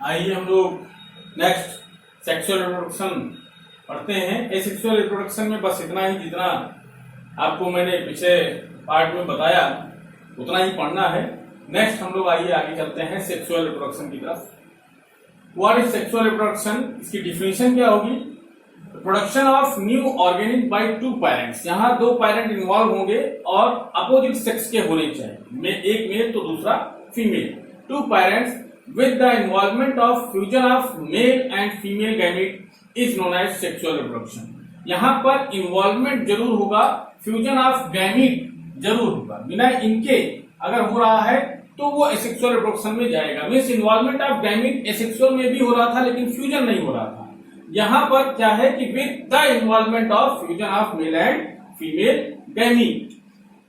आइए हम लोग नेक्स्ट सेक्सुअल रिप्रोडक्शन पढ़ते हैं। एसेक्सुअल रिप्रोडक्शन में बस इतना ही, जितना आपको मैंने पिछले पार्ट में बताया उतना ही पढ़ना है। नेक्स्ट हम लोग आइए आगे चलते हैं सेक्सुअल रिप्रोडक्शन की तरफ। What is sexual reproduction? इसकी डिफिनेशन क्या होगी? Production of new organic by two parents. यहाँ दो पेरेंट इन्वॉल्व होंगे और अपोजिट सेक्स के होने चाहिए, एक मेल तो दूसरा female. Two parents with the involvement of fusion of male and female gamete is known as sexual reproduction। यहाँ पर इन्वॉल्वमेंट जरूर होगा, फ्यूजन ऑफ गैमीट जरूर होगा, बिना इनके अगर हो रहा है तो वो एसेक्सुअल रिप्रोडक्शन में जाएगा। Means involvement of gamete asexual में भी हो रहा था लेकिन फ्यूजन नहीं हो रहा था। यहाँ पर क्या है कि with the involvement of fusion of male and female gamete.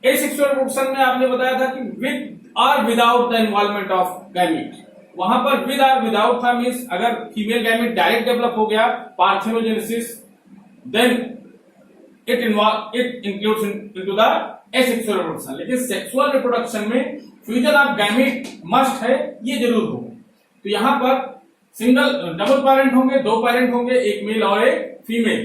Asexual reproduction में आपने बताया था कि विद और without the involvement of gamete. वहां पर विद और विदाउट था, मीन्स अगर फीमेल गैमेट डायरेक्ट डेवलप हो गया parthenogenesis, then it includes into the asexual reproduction. लेकिन सेक्सुअल रिप्रोडक्शन में फ्यूजन ऑफ गैमेट मस्ट है, ये जरूर हो। तो यहाँ पर सिंगल डबल पेरेंट होंगे, दो पेरेंट होंगे, एक मेल और एक female.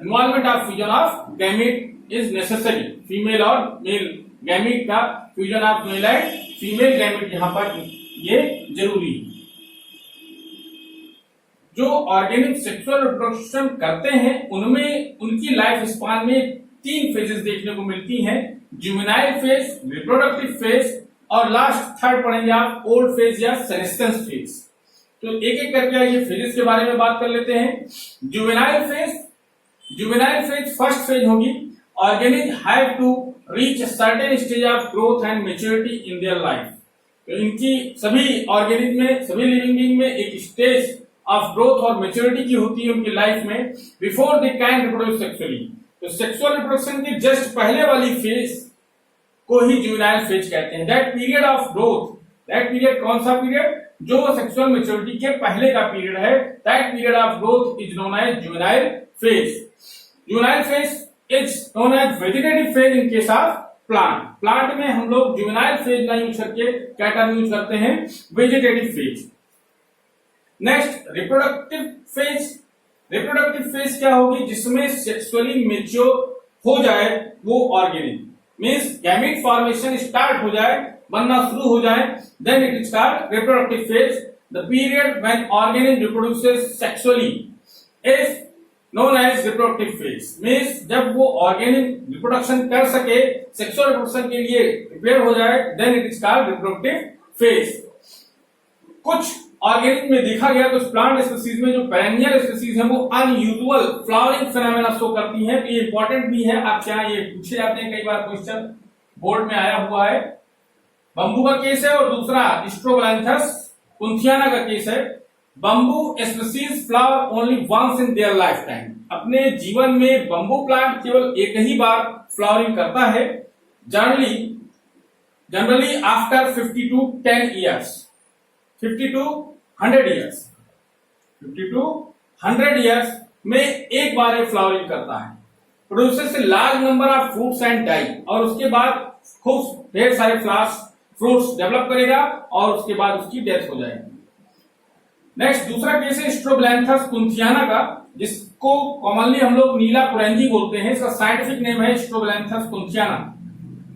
Involvement of fusion of gamete is necessary. Female और मेल गैमेट का fusion of male and female gamete यहाँ पर ये जरूरी है। जो ऑर्गेनिक सेक्सुअल रिप्रोडक्शन करते हैं उनमें उनकी लाइफ स्पान में तीन फेजेस देखने को मिलती हैं: जुवेनाइल फेज, रिप्रोडक्टिव फेज और लास्ट थर्ड पढ़ेंगे आप ओल्ड फेज या सेनेस्टेंस फेज। तो एक एक करके आइए फेजेस के बारे में बात कर लेते हैं। जुवेनाइल फेज फर्स्ट फेज होगी। Organic have to reach a certain stage of growth and maturity in their life. तो इनकी सभी ऑर्गेनिक में, सभी लिविंग बीइंग में एक स्टेज ऑफ ग्रोथ और मैच्योरिटी की होती है उनकी लाइफ में, before they can reproduce sexually. तो सेक्सुअल रिप्रोडक्शन के जस्ट पहले वाली फेज को ही जुवेनाइल फेज कहते हैं। That period of growth, that period कौन सा पीरियड? जो सेक्सुअल मैच्योरिटी के पहले का पीरियड है, that period of growth is known as juvenile phase. Juvenile phase is known as vegetative phase in case of plant में हम लोग जुवेनाइल फेज ना यूज करके क्या टर्म यूज करते हैं? Vegetative phase. Next reproductive phase. Reproductive phase क्या होगी? जिसमें सेक्सुअली मेच्योर हो जाए वो organic, means gamete formation start हो जाए, बनना शुरू हो जाए, then it start reproductive phase. The period when organic reproduces sexually is known as reproductive phase। Means जब वो ऑर्गेनिक रिप्रोडक्शन कर सके, सेक्सुअल रिप्रोडक्शन के लिए प्रिपेयर हो जाए, then it is called reproductive phase. कुछ ऑर्गेनिक में देखा गया कुछ प्लांट स्पीसीज में जो पेरेनियल स्पीसीज है वो अनयूजुअल फ्लावरिंग फिनोमेना शो करती हैं। तो ये इंपॉर्टेंट भी है, आपके यहाँ ये पूछे जाते हैं कई बार, क्वेश्चन बोर्ड में आया हुआ है। बंबू का केस है और दूसरा स्ट्रोगैंथस कुंथियाना का केस है। Bamboo species flower only once in their life time. अपने जीवन में बंबू प्लांट केवल एक ही बार फ्लावरिंग करता है, generally after 50 to 10 years, 50 to 100 years, 50 to 100 years में एक बार ये फ्लावरिंग करता है। Produces large number of fruits and die, और उसके बाद खूब ढेर सारे फ्रूट्स डेवलप करेगा और उसके बाद उसकी डेथ हो जाएगी। नेक्स्ट दूसरा केस है स्ट्रोगैंथस कुंथियाना का, जिसको कॉमनली हम लोग नीला कुरेंजी बोलते हैं। इसका साइंटिफिक नेम है strobilanthes kunthiana.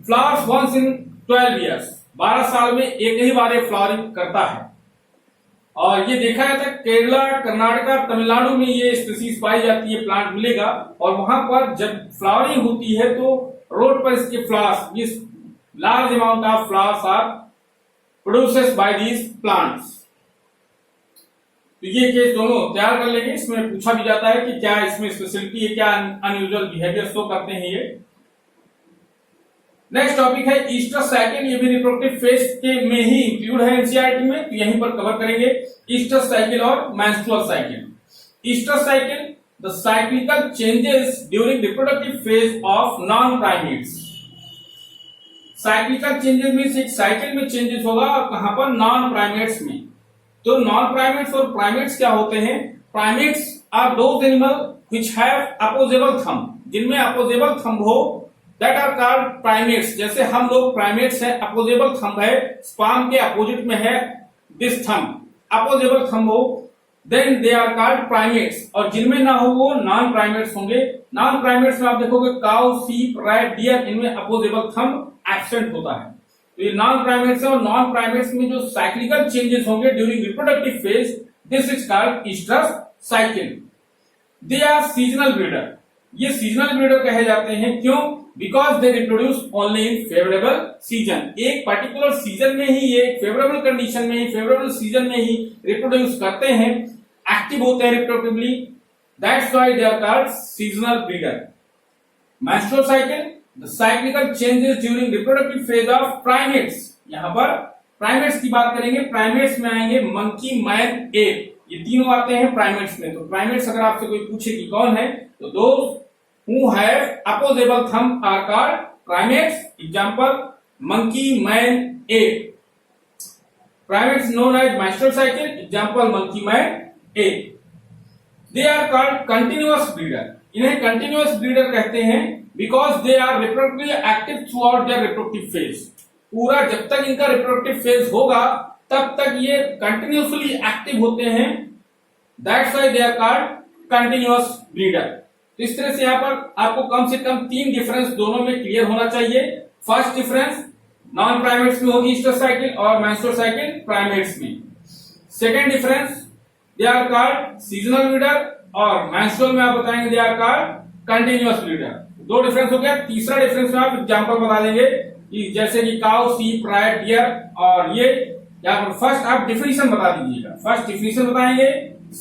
Flowers once in 12 years, 12 साल में एक ही बार ये फ्लावरिंग करता है। और ये देखा जाता है केरला, कर्नाटका, तमिलनाडु में ये स्पीसीज पाई जाती है, प्लांट मिलेगा। और वहां पर जब फ्लावरिंग होती है तो रोड पर इसके फ्लावर्स, ये large amount of flowers are produces by these plants. तो ये केस दोनों तैयार कर लेंगे। इसमें पूछा भी जाता है कि क्या इसमें स्पेशलिटी है, क्या अनयूजुअल बिहेवियर शो करते हैं ये। नेक्स्ट टॉपिक है ईस्टर साइकिल। ये भी रिप्रोडक्टिव फेज के में ही इंक्लूड है एनसीईआरटी में, तो यहीं पर कवर करेंगे ईस्टर साइकिल और menstrual cycle. Easter cycle the cyclical changes during reproductive phase of non primates. Cyclical changes means एक साइकिल में चेंजेस होगा, और कहां पर? नॉन प्राइमेट्स में। तो नॉन प्राइमेट्स और प्राइमेट्स क्या होते हैं? Primates are those animal which have opposable thumb, जिनमें अपोजेबल थंब हो, दैट आर कॉल्ड प्राइमेट्स। जैसे हम लोग प्राइमेट्स हैं, अपोजेबल थंब है, स्पाम के अपोजिट में है दिस थंब, अपोजेबल थंब हो, then they are called primates, और जिनमें ना हो वो नॉन प्राइमेट्स होंगे। नॉन प्राइमेट्स में आप देखोगे काउ, सीप, रैट, डियर, इनमें अपोजेबल थंब एब्सेंट होता है। तो ये नॉन प्राइमेट्स है, और नॉन प्राइमेट्स में जो साइक्लिकल चेंजेस होंगे during reproductive phase, this is called oestrus cycle. They are seasonal breeder, ये सीजनल ब्रीडर कहे जाते हैं, क्यों? Because they reproduce only in favourable season, एक पर्टिकुलर सीजन में ही, ये फेवरेबल कंडीशन में ही, फेवरेबल सीजन में ही रिप्रोड्यूस करते हैं, एक्टिव होते हैं reproductively, that's why they are called seasonal breeder. Menstrual cycle, the cyclical changes during reproductive phase of primates. यहां पर प्राइमेट्स की बात करेंगे, प्राइमेट्स में आएंगे मंकी, मैन, एप, ये तीनों आते हैं प्राइमेट्स में। तो प्राइमेट्स अगर आपसे कोई पूछे कि कौन है, तो दोस्त who have opposable thumb are called primates. Example: monkey, man, ape. Primates known as menstrual cycle. Example: monkey, man, ape. They are called continuous breeder. इन्हें continuous breeder कहते हैं because they are reproductively active throughout their reproductive phase. पूरा जब तक इनका reproductive phase होगा तब तक ये continuously active होते हैं. That's why they are called continuous breeder. तो इस तरह से यहाँ पर आपको कम से कम 3 डिफरेंस दोनों में क्लियर होना चाहिए। फर्स्ट डिफरेंस नॉन प्राइमेट्स में होगी ईस्टर साइकिल, और मेंस्ट्रुअल साइकिल प्राइमेट्स में। Second difference they are called seasonal breeder, और मेंस्ट्रुअल में आप बताएंगे they are called continuous breeder. 2 difference हो गया। तीसरा डिफरेंस में आप एग्जांपल बता देंगे कि जैसे कि काउ, सीप, रैट, डियर, और ये यहाँ पर फर्स्ट आप डिफिनीशन बता दीजिएगा। फर्स्ट डिफिनीशन बताएंगे,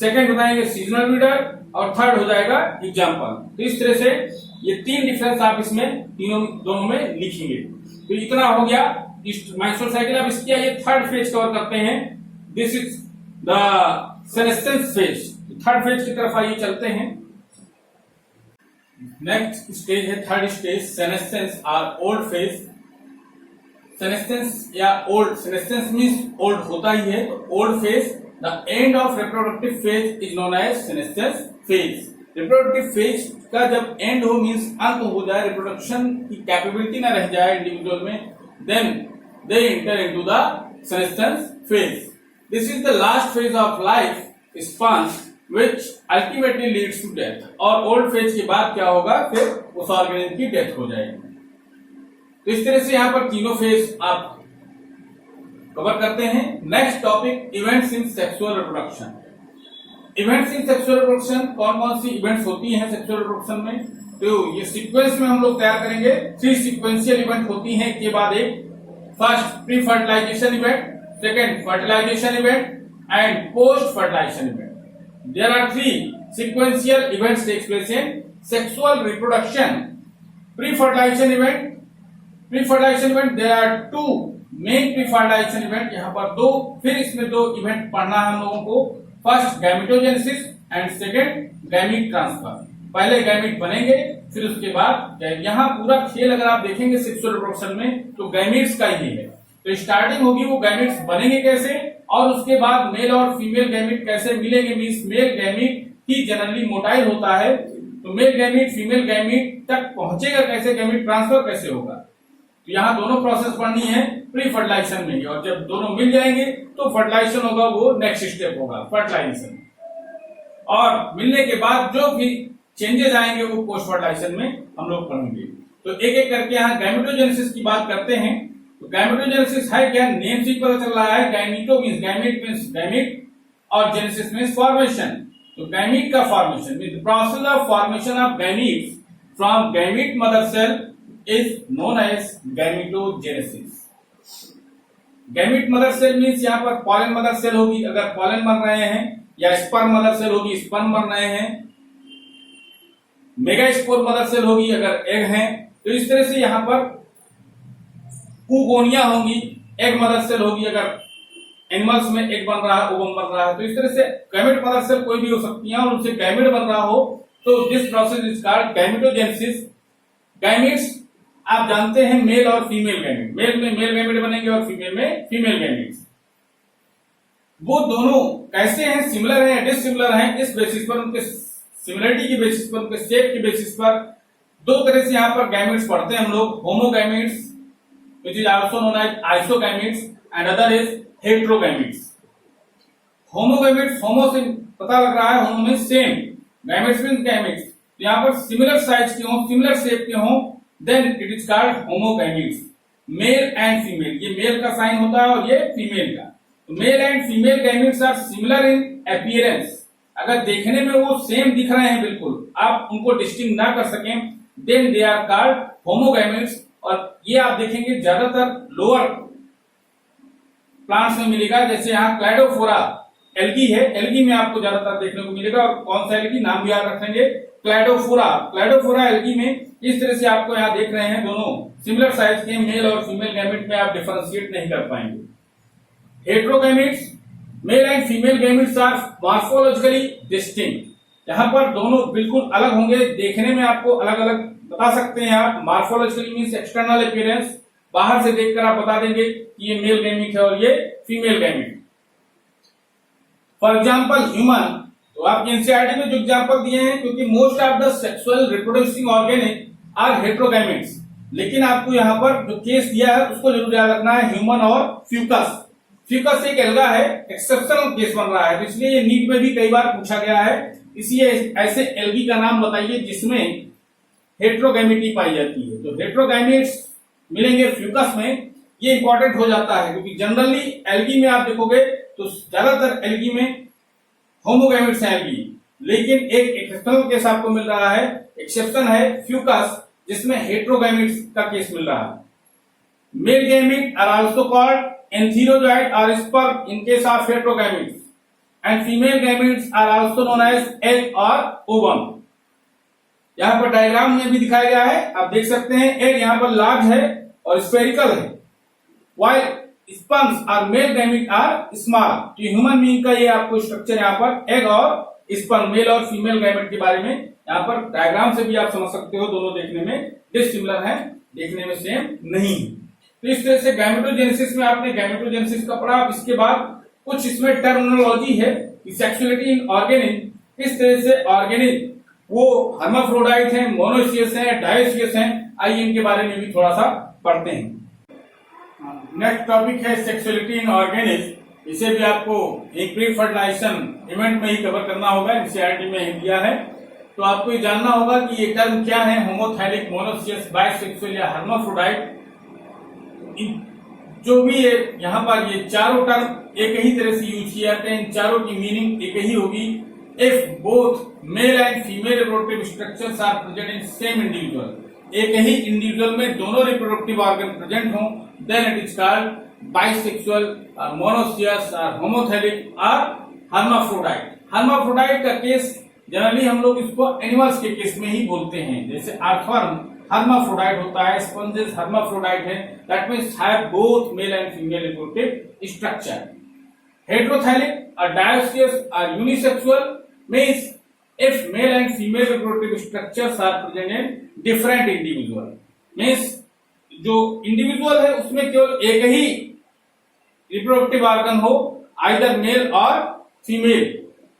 सेकेंड बताएंगे सीजनल ब्रीडर, और थर्ड हो जाएगा एग्जाम्पल। तो इस तरह से ये 3 डिफरेंस आप इसमें दोनों में लिखेंगे। तो इतना हो गया मेंस्ट्रुअल साइकिल। अब इसकी ये थर्ड फेज कवर करते हैं। This is the senescence phase. Third phase की तरफ आइए चलते हैं। नेक्स्ट स्टेज है थर्ड स्टेज, सेनेस्सेंस और ओल्ड फेज। सेनेस्सेंस या ओल्ड, सेनेस्सेंस मींस ओल्ड होता ही है, तो old phase, the end of reproductive phase is known as senescence phase. reproductive phase का जब end हो मींस अंत हो जाए, रिप्रोडक्शन की कैपेबिलिटी ना रह जाए इंडिविजुअल में, then they enter into the senescence phase. This is the last phase of life span which ultimately leads to death. और old phase के बाद क्या होगा, फिर उस ऑर्गेनिज्म की डेथ हो जाएगी। तो इस तरह से यहाँ पर तीनों फेज आप कवर करते हैं। Next topic, events in sexual reproduction. Events in sexual reproduction, कौन कौन सी इवेंट्स होती हैं सेक्सुअल रिप्रोडक्शन में, तो ये सीक्वेंस में हम लोग तैयार करेंगे। 3 सीक्वेंशियल इवेंट होती हैं एक के बाद एक। First pre fertilisation event, second fertilisation event, and post fertilisation event. There are 3 sequential events takes place in sexual reproduction. Pre fertilisation event, there are 2 main pre fertilisation event, यहाँ पर 2, फिर इसमें 2 इवेंट पढ़ना है हम लोगों को। First gametogenesis and second gamete transfer. पहले गैमीट बनेंगे, फिर उसके बाद यहाँ पूरा खेल अगर आप देखेंगे सेक्सुअल रिप्रोडक्शन में तो गैमीट्स का ही है। तो स्टार्टिंग होगी वो गैमीट्स बनेंगे कैसे, और उसके बाद मेल और फीमेल गैमीट कैसे मिलेंगे। मींस मेल गैमीट ही जनरली मोटाइल होता है, तो मेल गैमीट फीमेल गैमीट तक पहुंचेगा कैसे, गैमीट ट्रांसफर कैसे होगा। तो यहाँ दोनों प्रोसेस पढ़नी है प्री फर्टिलाइजेशन में, और जब दोनों मिल जाएंगे तो फर्टिलाइजेशन होगा, वो नेक्स्ट स्टेप होगा फर्टिलाइजेशन। और मिलने के बाद जो भी चेंजेस आएंगे वो पोस्ट फर्टिलाइजेशन में हम लोग पढ़ेंगे। तो एक एक करके यहाँ गैमेटोजेनेसिस की बात करते हैं। तो गैमेटोजेनेसिस है क्या, नेम से पता चल रहा है। Gameto means gamete means gamete, और जेनेसिस मींस फॉर्मेशन। तो गैमीट का formation means process of formation of gametes from gamete mother cell is known as gametogenesis. Gamete mother cell means यहाँ पर पॉलन मदर सेल होगी अगर pollen बन रहे हैं, या स्पर्म मदर सेल होगी स्पर्म बन रहे हैं, मेगास्पोर मदर सेल होगी अगर एग हैं। तो इस तरह से यहाँ पर oogonia होंगी, एग मदर सेल होगी अगर एनिमल्स में एग बन रहा है, ओवम बन रहा है। तो इस तरह से गैमेट मदर सेल कोई भी हो सकती है, और उनसे गैमेट बन रहा हो तो this process is called gametogenesis. Gametes आप जानते हैं मेल और फीमेल गैमेट, मेल में मेल गैमेट बनेंगे और फीमेल में फीमेल गैमेट्स। वो दोनों कैसे हैं, सिमिलर हैं, डिसिमिलर हैं, इस बेसिस पर, उनके सिमिलरिटी की बेसिस पर, उनके शेप की बेसिस पर 2 तरह से यहाँ पर गैमेट्स पढ़ते हैं हम लोग। Homogametes which is also known as isogametes, and other is heterogametes. Homogametes, homo से पता लग रहा है, होमो में सेम, गैमेट्स मींस गैमेट्स, यहाँ पर सिमिलर साइज के हों, सिमिलर शेप के हों, then it is called homogametes. Male and female, ये मेल का साइन होता है और ये फीमेल का। तो male and female gametes are similar in appearance, अगर देखने में वो सेम दिख रहे हैं बिल्कुल, आप उनको डिस्टिंग ना कर सकें, देन दे आर कॉल्ड होमोगैमेट्स। और ये आप देखेंगे ज्यादातर लोअर प्लांट्स में मिलेगा, जैसे यहाँ क्लैडोफोरा एल्गी है, एल्गी में आपको ज्यादातर देखने को मिलेगा। और कौन सा एल्गी, नाम भी याद रखेंगे, क्लैडोफोरा। क्लैडोफोरा एल्गी में इस तरह से आपको यहाँ देख रहे हैं, दोनों सिमिलर साइज के मेल और फीमेल गैमेट में आप डिफरेंशिएट नहीं कर पाएंगे। Heterogametes, male and female gametes are morphologically distinct, यहाँ पर दोनों बिल्कुल अलग होंगे, देखने में आपको अलग अलग बता सकते हैं आप। मॉर्फोलॉजिकली मींस एक्सटर्नल अपीयरेंस, बाहर से देखकर आप बता देंगे कि ये मेल गैमेट है और ये female gamete. For example human, तो आप एनसीईआरटी में जो एग्जाम्पल दिए हैं, क्योंकि most of the sexual reproducing organ are heterogametes, लेकिन आपको यहाँ पर जो केस दिया है उसको जरूर याद रखना है, ह्यूमन और फ्यूकस। फ्यूकस एक एल्गा है, एक्सेप्शनल केस बन रहा है, तो इसलिए ये नीट में भी कई बार पूछा गया है। इसलिए ऐसे एल्गी का नाम बताइए जिसमें हेटेरोगैमेटी पाई जाती है। तो हेटेरोगैमेट्स मिलेंगे फ्यूकस में, ये इंपॉर्टेंट हो जाता है, क्योंकि जनरली एल्गी में आप देखोगे तो ज्यादातर एल्गी में होमोगैमेट्स हैं एल्गी, लेकिन एक एक्सेप्शनल केस आपको मिल रहा है, एक्सेप्शन है फ्यूकस, जिसमें हेटेरोगैमेट्स का केस मिल रहा है। Male gamete are also called antherozoid और sperm in case of heterogametes, and female gametes are also known as egg और ओवम। यहाँ पर डायग्राम में भी दिखाया गया है, आप देख सकते हैं, एग यहाँ पर लार्ज है और स्फेरिकल है, while sperms और मेल गैमेट आर स्मॉल। तो ह्यूमन बीइंग का ये आपको स्ट्रक्चर यहाँ पर एग और स्पर्म, मेल और फीमेल गैमेट के बारे में यहाँ पर डायग्राम से भी आप समझ सकते हो, दोनों देखने में डिसिमिलर हैं, देखने में सेम नहीं। तो इस तरह से गैमेटोजेनेसिस में आपने गैमेटोजेनेसिस का पढ़ा। इसके बाद कुछ इसमें टर्मिनोलॉजी है कि सेक्सुअलिटी इन ऑर्गेनिज, किस तरह से ऑर्गेनिज वो हर्माफ्रोडाइट हैं, मोनोसियस हैं, डायोसियस हैं, आइए इनके बारे में भी थोड़ा सा पढ़ते हैं। नेक्स्ट टॉपिक है सेक्सुअलिटी इन ऑर्गेनिज। इसे भी आपको एक प्री फर्टिलाइजेशन इवेंट में ही कवर करना होगा, एनसीईआरटी में दिया है। तो आपको ये जानना होगा कि ये टर्म क्या है, होमोथैलिक, मोनोसियस, बाइसेक्सुअल या हर्माफ्रोडाइट। जो भी है यहाँ पर ये चारों टर्म एक ही तरह से यूज किए जाते हैं, इन चारों की मीनिंग एक ही होगी। If both male and female reproductive structures are present in same individual, एक ही इंडिविजुअल में दोनों रिप्रोडक्टिव ऑर्गन प्रेजेंट हों, then it is called bisexual और मोनोसियस और होमोथैलिक और हर्माफ्रोडाइट। हर्माफ्रोडाइट का केस जनरली हम लोग इसको एनिमल्स के केस में ही बोलते हैं, जैसे अर्थवर्म हर्माफ्रोडाइट होता है, स्पंजेस हर्माफ्रोडाइट है, that means have both male and female reproductive structure. Heterothallic और डायोसियस और unisexual means if male and female reproductive structures are present in different individual, means जो इंडिविजुअल है उसमें केवल एक ही रिप्रोडक्टिव ऑर्गन हो, आइदर मेल और फीमेल,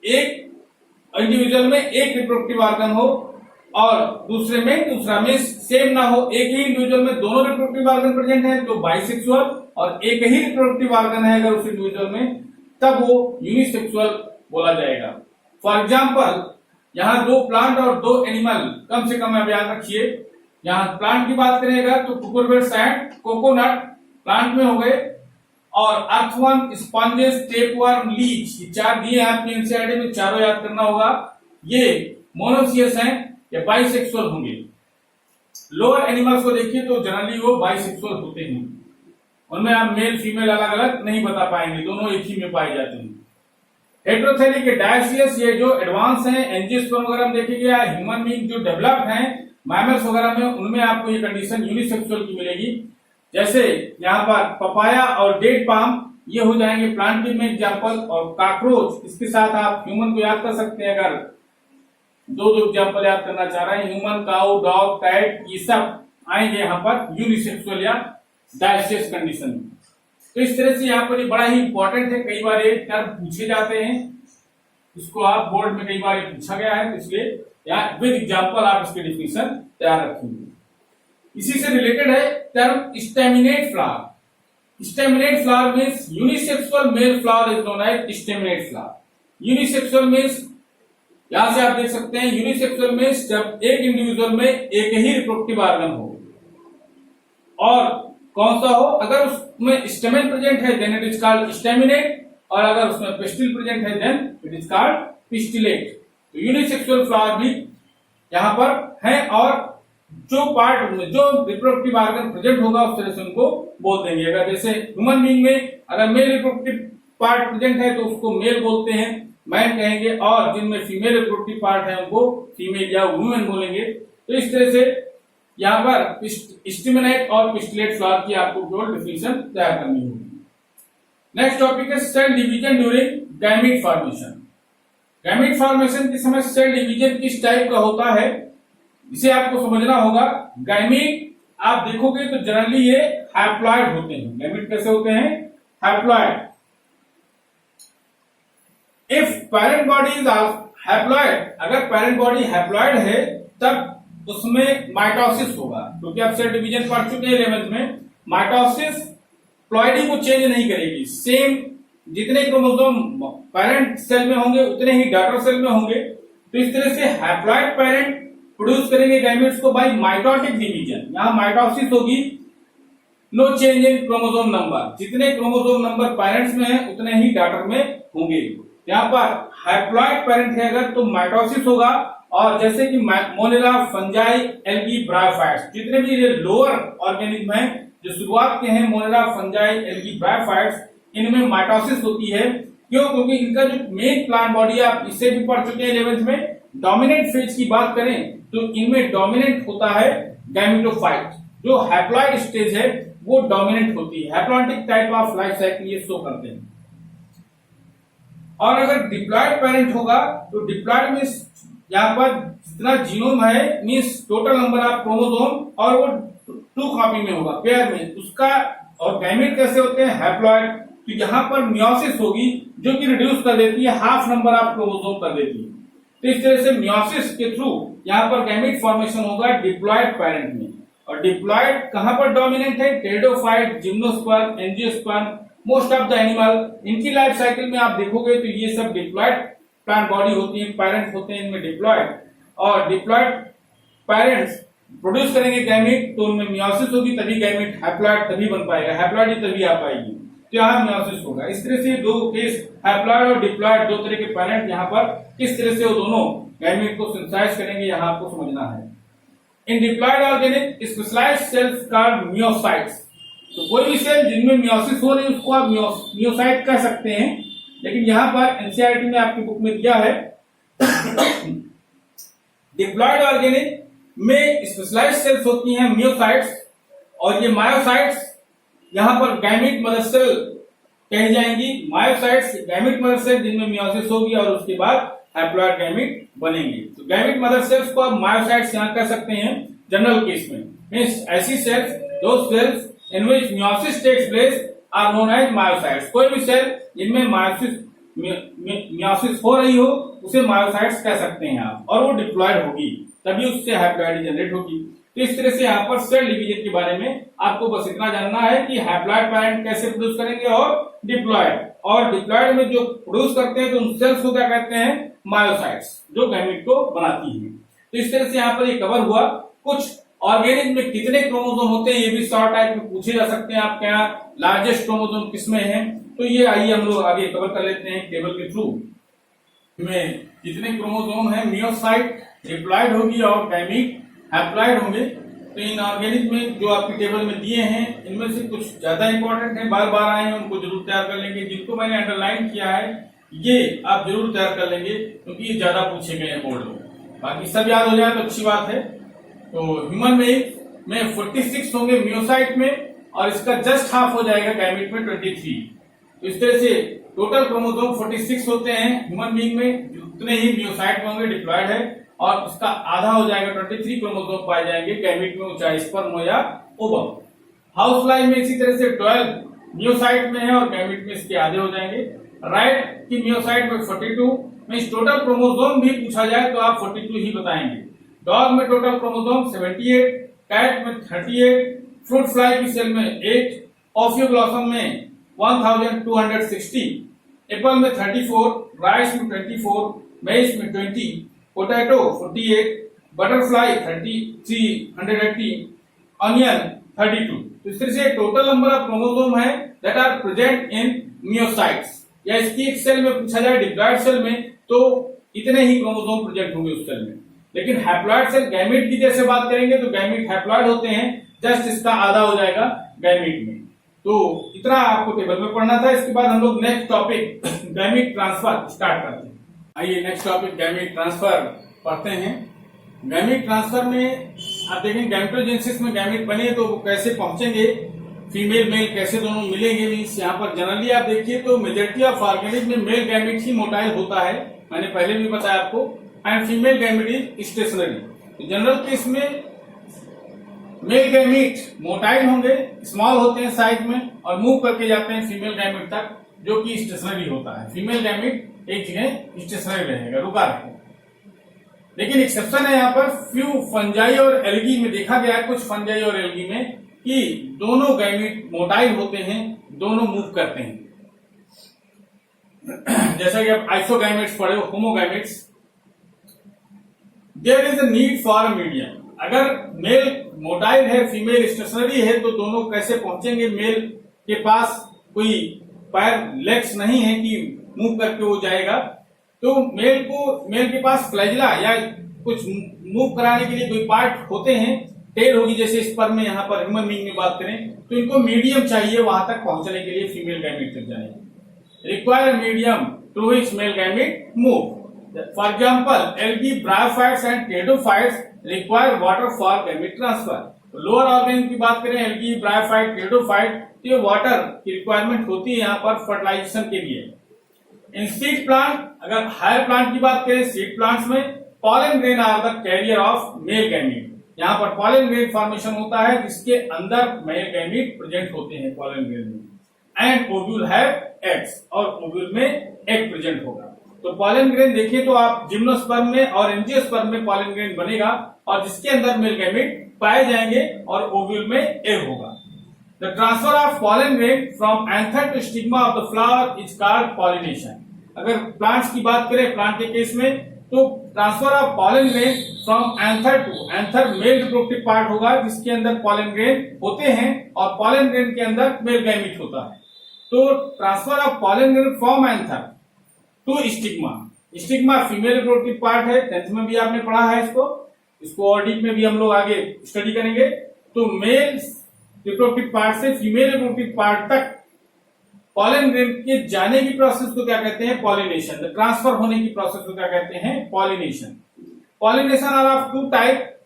एक इंडिविजुअल में एक रिप्रोडक्टिव ऑर्गन हो और दूसरे में दूसरा, में सेम ना हो, एक ही इंडिविजुअल में दोनों रिप्रोडक्टिव ऑर्गन प्रेजेंट है तो बाइसेक्सुअल, और एक ही रिप्रोडक्टिव ऑर्गन है अगर उस इंडिविजुअल में तब वो यूनिसेक्सुअल बोला जाएगा। फॉर एग्जाम्पल यहाँ दो प्लांट और दो एनिमल, कम से कम आप याद रखिए, यहाँ प्लांट की बात करेगा तो कुकुरबिट्स एंड कोकोनट प्लांट में हो गए, और अर्थवर्म, स्पंजेस, टेपवर्म, लीच, ये चार दिए आपके एनसीईआरटी में, चारों याद करना होगा। ये मोनोसियस हैं या बाइसेक्सुअल होंगे। लोअर एनिमल्स को देखिए तो जनरली वो बाइसेक्सुअल होते हैं, उनमें आप मेल फीमेल अलग अलग नहीं बता पाएंगे, दोनों एक ही में पाए जाते हैं। हेटेरोथैलिक के डायोसियस, ये जो एडवांस हैं, एंजियोस्पर्म वगैरह में देखेंगे, या ह्यूमन बीइंग जो डेवलप्ड हैं मैमल्स वगैरह में, उनमें आपको ये कंडीशन यूनिसेक्सुअल की मिलेगी। जैसे यहाँ पर पपाया और डेट पाम, ये हो जाएंगे प्लांट में एग्जाम्पल, और काकरोच, इसके साथ आप ह्यूमन को याद कर सकते हैं। अगर दो एग्जाम्पल याद करना चाह रहे हैं, ह्यूमन, काउ, डॉग, कैट, ये सब आएंगे यहाँ पर यूनिसेक्सुअल या डायोसियस कंडीशन में। तो इस तरह से यहाँ पर बड़ा ही इंपॉर्टेंट है, कई बार ये टर्म पूछे जाते हैं, इसको आप बोर्ड में कई बार पूछा गया है, तो इसलिए यहाँ विद एग्जांपल आप इसके डिफिनेशन तैयार रखेंगे। इसी से रिलेटेड है term staminate flower. Staminate flower means unisexual male flower is known as staminate flower. Unisexual means यहां से आप देख सकते हैं यूनिसेक्सुअल मीन्स जब एक इंडिविजुअल में एक ही रिप्रोडक्टिव ऑर्गन हो और कौन सा हो, अगर उसमें स्टेमेन प्रेजेंट है then it is called staminate, और अगर उसमें पिस्टिल प्रेजेंट है then it is called pistillate. तो यूनिसेक्सुअल फ्लावर भी यहां पर है और जो पार्ट में जो रिप्रोडक्टिव ऑर्गन प्रेजेंट होगा उस तरह से उनको बोल देंगे। अगर जैसे ह्यूमन बीइंग में अगर मेल रिप्रोडक्टिव पार्ट प्रेजेंट है तो उसको मेल बोलते हैं, मैन कहेंगे, और जिनमें फीमेल रिप्रोडक्टिव पार्ट है उनको फीमेल या वुमेन बोलेंगे। तो इस तरह से यहाँ पर स्टिमुलेट और पिस्टिलेट फ्लावर की आपको केवल डिफिनेशन तैयार करनी होगी। नेक्स्ट टॉपिक है cell division during gamete formation. Gamete formation के समय सेल डिवीजन किस टाइप का होता है इसे आपको समझना होगा। गैमीट आप देखोगे तो जनरली ये हैप्लॉइड होते हैं। गैमीट कैसे होते हैं? Haploid. If parent body is haploid, अगर पेरेंट बॉडी हैप्लॉइड है तब उसमें माइटोसिस होगा, क्योंकि आप सेल डिवीजन पढ़ चुके हैं 11th में। माइटोसिस प्लॉइडी को चेंज नहीं करेगी, सेम जितने क्रोमोसोम पेरेंट सेल में होंगे उतने ही डॉटर सेल में होंगे। तो इस तरह से हैप्लॉइड पेरेंट प्रोड्यूस करेंगे गैमेट्स को बाय माइटोटिक डिवीजन। यहां माइटोसिस होगी, no change in chromosome number, जितने क्रोमोसोम नंबर पेरेंट्स में है उतने ही डॉटर में होंगे। यहाँ पर हैप्लॉइड पेरेंट है अगर तो माइटोसिस होगा, और जैसे कि मोनेरा, फंजाई, एल्गी, ब्रायोफाइट्स, जितने भी ये लोअर ऑर्गेनिज्म हैं जो शुरुआत के हैं, मोनेरा, फंजाई, एल्गी, ब्रायोफाइट्स, इनमें माइटोसिस होती है। क्यों? क्योंकि इनका जो मेन प्लांट बॉडी आप इससे भी पढ़ चुके हैं 11th में। डोमिनेंट फेज की बात करें तो इनमें डोमिनेंट होता है गैमेटोफाइट। जो हैप्लॉइड स्टेज है वो डोमिनेंट होती है। हैप्लॉइडिक टाइप ऑफ लाइफ साइकिल ये शो करते हैं। और अगर डिप्लॉयड पेरेंट होगा तो डिप्लॉयड मीन्स यहाँ पर जितना जीनोम है means total number of chromosome, और वो 2 कॉपी में होगा, पेयर में उसका। और गैमेट कैसे होते हैं? हैप्लॉइड। तो यहाँ पर मियोसिस होगी जो कि रिड्यूस कर देती है, हाफ नंबर ऑफ क्रोमोसोम कर देती है। तो इस तरह से मियोसिस के थ्रू यहाँ पर गैमेट फॉर्मेशन होगा डिप्लॉयड पेरेंट में। और डिप्लॉयड कहां पर डोमिनेंट है? Pteridophyte, gymnosperm, angiosperm, most of the animal. इनकी लाइफ साइकिल में आप देखोगे तो ये सब डिप्लॉयड प्लांट बॉडी होती है, पेरेंट होते हैं इनमें डिप्लॉयड। और डिप्लॉयड पेरेंट्स प्रोड्यूस करेंगे गैमेट, तो उनमें मियोसिस होगी, तभी गैमेट हैप्लॉइड तभी बन पाएगा, हैप्लॉइड तभी आ पाएगी। तो यहाँ मियोसिस होगा। इस तरह से दो केस, हैप्लॉइड और डिप्लॉयड, दो तरह के पेरेंट यहाँ पर किस तरह से वो दोनों गैमेट को सिंथेसाइज करेंगे यहाँ आपको समझना है। In diploid organic specialised cells called meiocytes. तो कोई भी सेल जिनमें मियोसिस हो रही है उसको आप मियोसाइट कह सकते हैं। लेकिन यहाँ पर एनसीईआरटी में आपकी बुक में दिया है डिप्लॉयड ऑर्गेनिक में स्पेशलाइज्ड सेल्स होती हैं मियोसाइट्स, और ये मायोसाइट्स यहाँ पर गैमेट मदर सेल कही जाएंगी। मायोसाइट्स गैमेट मदर सेल जिनमें मियोसिस होगी और उसके बाद हैप्लॉइड गैमेट बनेंगे। तो गैमेट मदर सेल्स को आप मायोसाइट्स यहाँ कह सकते हैं जनरल केस में। मींस ऐसी सेल्स, दो cells in which meiosis takes place are known as meiocytes. कोई भी सेल जिनमें मियोसिस हो रही हो उसे मायोसाइट्स कह सकते हैं आप, और वो डिप्लॉयड होगी तभी उससे हैप्लॉइड जनरेट होगी। तो इस तरह से यहाँ पर सेल डिवीजन के बारे में आपको बस इतना जानना है कि हैप्लॉइड पेरेंट कैसे प्रोड्यूस करेंगे और डिप्लॉयड में जो प्रोड्यूस करते हैं तो उन सेल्स को क्या कहते हैं? मायोसाइट्स, जो गैमेट को बनाती हैं। तो इस तरह से यहाँ पर ये कवर हुआ। कुछ ऑर्गेनिक में कितने क्रोमोसोम होते हैं ये भी शॉर्ट टाइप में पूछे जा सकते हैं आपके यहाँ, लार्जेस्ट क्रोमोसोम किसमें है। तो ये आइए हम लोग आगे कवर कर लेते हैं टेबल के थ्रू। में कितने क्रोमोसोम है? मियोसाइट डिप्लॉयड होगी और गैमेट हैप्लॉइड होंगे। तो इन ऑर्गेनिक में जो आपकी टेबल में दिए हैं इनमें से कुछ ज्यादा इंपॉर्टेंट है, बार बार आए हैं, उनको जरूर तैयार कर लेंगे। जिनको मैंने अंडरलाइन किया है ये आप जरूर तैयार कर लेंगे क्योंकि ये ज्यादा पूछे गए हैं बोर्ड में। बाकी सब याद हो जाए तो अच्छी बात है। तो ह्यूमन में 46 होंगे मियोसाइट में, और इसका जस्ट हाफ हो जाएगा गैमेट में 23। तो इस तरह से टोटल क्रोमोसोम 46 होते हैं ह्यूमन बीइंग में, उतने ही मियोसाइट में होंगे, डिप्लॉयड है, और उसका आधा हो जाएगा 23 क्रोमोसोम पाए जाएंगे गैमेट में, चाहे स्पर्म हो या ओवम। हाउस फ्लाई में इसी तरह से 12 मियोसाइट में है और गैमेट में इसके आधे हो जाएंगे। राइट की मियोसाइट में 42 में इस टोटल क्रोमोसोम भी पूछा जाए तो आप 42 ही बताएंगे। डॉग में टोटल क्रोमोसोम 78, कैट में 38, फ्रूट फ्लाई की सेल में 8, ऑफियोग्लॉसम में 1260, एप्पल में 34, राइस में 24, मेज में 20, पोटैटो 48, बटरफ्लाई 380, ऑनियन 32। तो इस तरह से टोटल नंबर ऑफ क्रोमोसोम है that are present in meiocytes, या इसकी एक सेल में पूछा जाए डिप्लॉइड सेल में तो इतने ही क्रोमोसोम प्रेजेंट होंगे उस सेल में। लेकिन हैप्लॉइड सेल गैमीट की जैसे बात करेंगे तो गैमीट हैप्लॉइड होते हैं, जस्ट इसका आधा हो जाएगा गैमीट में। तो इतना आपको टेबल में पढ़ना था। इसके बाद हम लोग next topic gamete transfer start करते हैं। आइए नेक्स्ट टॉपिक गैमीट ट्रांसफर पढ़ते हैं। गैमीट ट्रांसफर में आप देखें गैमेटोजेनेसिस में गैमीट बने तो वो कैसे पहुंचेंगे, फीमेल मेल कैसे दोनों मिलेंगे। मीन्स यहाँ पर जनरली आप देखिए तो मेजोरिटी ऑफ ऑर्गेनिज्म में मेल गैमीट ही मोटाइल होता है, मैंने पहले भी बताया आपको, and female gamete is stationary. General case में मेल गैमीट मोटाइल होंगे, स्मॉल होते हैं साइज में और मूव करके जाते हैं फीमेल गैमीट तक जो कि स्टेशनरी होता है। फीमेल गैमीट एक जगह स्टेशनरी रहेगा, रुका रहेगा। लेकिन एक्सेप्शन है यहाँ पर फ्यू फंजाई और एल्गी में देखा गया है, कुछ फंजाई और एल्गी में कि दोनों गैमीट मोटाइल होते हैं, दोनों मूव करते हैं। जैसा कि आप आइसोगैमेट्स पढ़े हो, homogametes. There is a need for a medium. अगर मेल मोटाइल है, फीमेल स्टेशनरी है, तो दोनों कैसे पहुंचेंगे? मेल के पास कोई पैर लेग्स नहीं है कि मूव करके वो जाएगा, तो मेल के पास फ्लैजिला या कुछ मूव कराने के लिए कोई पार्ट होते हैं, टेल होगी जैसे स्पर्म में, यहाँ पर ह्यूमन बीइंग में बात करें तो इनको मीडियम चाहिए वहां तक पहुंचने के लिए, फीमेल गैमीट तक जाने के लिए। Require medium to which male gamete move. For example, algae, bryophytes and pteridophytes require water for gamete transfer. तो लोअर ऑर्गेनिज्म की बात करें, एल्गी, ब्रायोफाइट, टेरिडोफाइट, तो ये वाटर की रिक्वायरमेंट होती है यहाँ पर फर्टिलाइजेशन के लिए। इन सीड प्लांट, अगर हायर प्लांट की बात करें, सीड प्लांट्स में pollen grain are the carrier of male gamete. यहाँ पर पॉलन ग्रेन फॉर्मेशन होता है जिसके अंदर मेल गैमीट प्रेजेंट होते हैं पॉलन ग्रेन में। एंड ओव्यूल हैव एग्स, और ओव्यूल में एग प्रेजेंट होगा। तो पॉलन ग्रेन देखिए तो आप जिम्नोस्पर्म में और एंजियोस्पर्म में पॉलन ग्रेन बनेगा और जिसके अंदर मेल गैमीट पाए जाएंगे और ओव्यूल में एग होगा। The transfer of pollen grain from anther to stigma of the flower is called pollination. अगर प्लांट्स की बात करें, प्लांट के केस में, तो transfer of pollen grain from anther to, anther male reproductive part होगा जिसके अंदर पॉलन ग्रेन होते हैं और पॉलन ग्रेन के अंदर मेल गैमीट होता है। तो transfer of pollen grain from anther to stigma. Stigma female reproductive part है, 10th में भी आपने पढ़ा है इसको और डीप में भी हम लोग आगे स्टडी करेंगे। तो मेल रिप्रोडक्टिव पार्ट से फीमेल रिप्रोडक्टिव पार्ट तक पॉलन ग्रेन के जाने की प्रोसेस को क्या कहते हैं? पॉलिनेशन। द ट्रांसफर होने की प्रोसेस को क्या कहते हैं? Pollination. Pollination are of two type,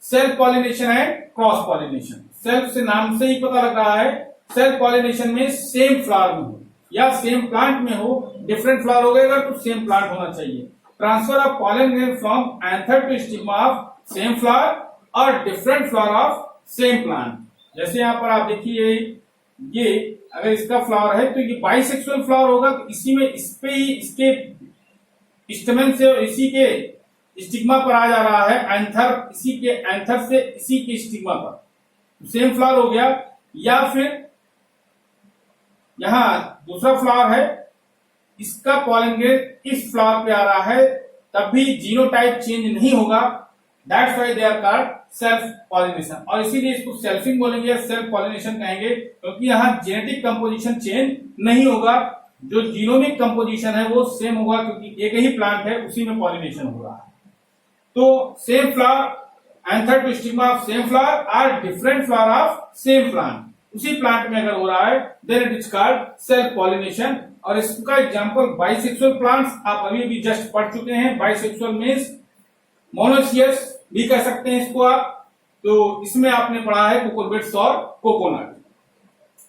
self pollination and cross pollination. Self से नाम से ही पता लग रहा है, सेल्फ पॉलिनेशन में सेम फ्लावर में हो या सेम प्लांट में हो, डिफरेंट फ्लावर हो गएगा तो सेम प्लांट होना चाहिए। Transfer of pollen grain from anther to stigma of same flower और different flower of same plant. जैसे यहाँ पर आप देखिए, ये अगर इसका फ्लावर है तो ये बाइसेक्सुअल फ्लावर होगा, तो इसी में इस पे ही इसके स्टेमन से इसी के स्टिग्मा पर आ जा रहा है एंथर, इसी के एंथर से इसी के स्टिग्मा पर सेम फ्लावर हो गया। या फिर यहां दूसरा फ्लावर है, इसका पॉलन ग्रेन इस फ्लावर पे आ रहा है, तब भी जीनोटाइप चेंज नहीं होगा। That's why they are called self pollination, और इसीलिए इसको सेल्फिंग बोलेंगे या सेल्फ पॉलिनेशन कहेंगे, क्योंकि यहाँ जेनेटिक कंपोजिशन चेंज नहीं होगा, जो जीनोमिक कंपोजिशन है वो सेम होगा, क्योंकि एक ही प्लांट है उसी में पॉलिनेशन हो रहा है। तो same flower anther to stigma of same flower और different flower of same plant, उसी प्लांट में अगर हो रहा है then it is called self pollination. और इसका एग्जांपल बाइसेक्सुअल प्लांट्स आप अभी भी जस्ट पढ़ चुके हैं। बाइसेक्सुअल मींस मोनोसियस भी कह सकते हैं इसको आप, तो इसमें आपने पढ़ा है कुकुरबिट्स और कोकोनट।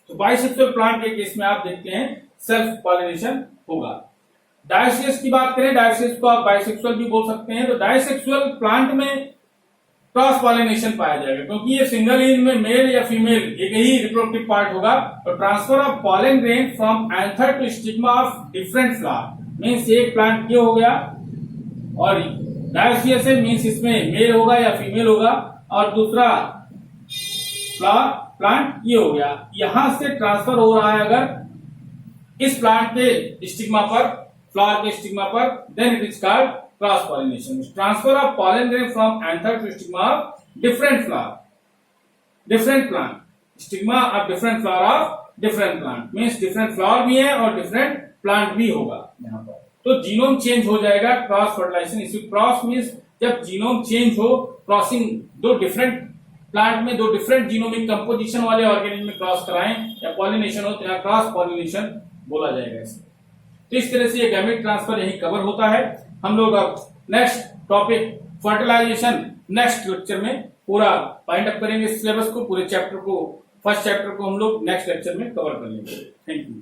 तो बाइसेक्सुअल प्लांट के केस में आप देखते हैं सेल्फ पॉलिनेशन होगा। डायोसियस की बात करें, डायोसियस को आप बाइसेक्सुअल भी बोल सकते हैं। तो डायोसेक्सुअल प्लांट में क्रॉस पॉलिनेशन पाया जाएगा, क्योंकि ये सिंगल इन में मेल या फीमेल एक ही रिप्रोडक्टिव पार्ट होगा। तो transfer of pollen grain from anther to stigma of different flower means एक प्लांट ये हो गया, और डायोसियस मीन्स इसमें मेल होगा या फीमेल होगा, और दूसरा प्लांट ये हो गया, यहां से ट्रांसफर हो रहा है अगर इस प्लांट के स्टिग्मा पर, फ्लावर के स्टिग्मा पर, then it is called cross pollination. Transfer of pollen grain from anther to stigma of different flower, different plant, stigma of different flower of different plant, means different flower भी है और different plant भी होगा यहाँ पर। तो genome change हो जाएगा क्रॉस फर्टिलाइजेशन। इसमें क्रॉस मीन्स जब जीनोम चेंज हो, क्रॉसिंग, दो डिफरेंट प्लांट में दो डिफरेंट जीनोमिक कंपोजिशन वाले ऑर्गेनिज्म में क्रॉस कराएं या पॉलिनेशन हो तो यहाँ क्रॉस पॉलिनेशन बोला जाएगा इसे। तो इस तरह से ये गैमेट ट्रांसफर यही कवर होता है। हम लोग अब next topic fertilisation next lecture में पूरा फाइंड अप करेंगे। सिलेबस को, पूरे चैप्टर को, फर्स्ट चैप्टर को हम लोग नेक्स्ट लेक्चर में कवर कर लेंगे। Thank you.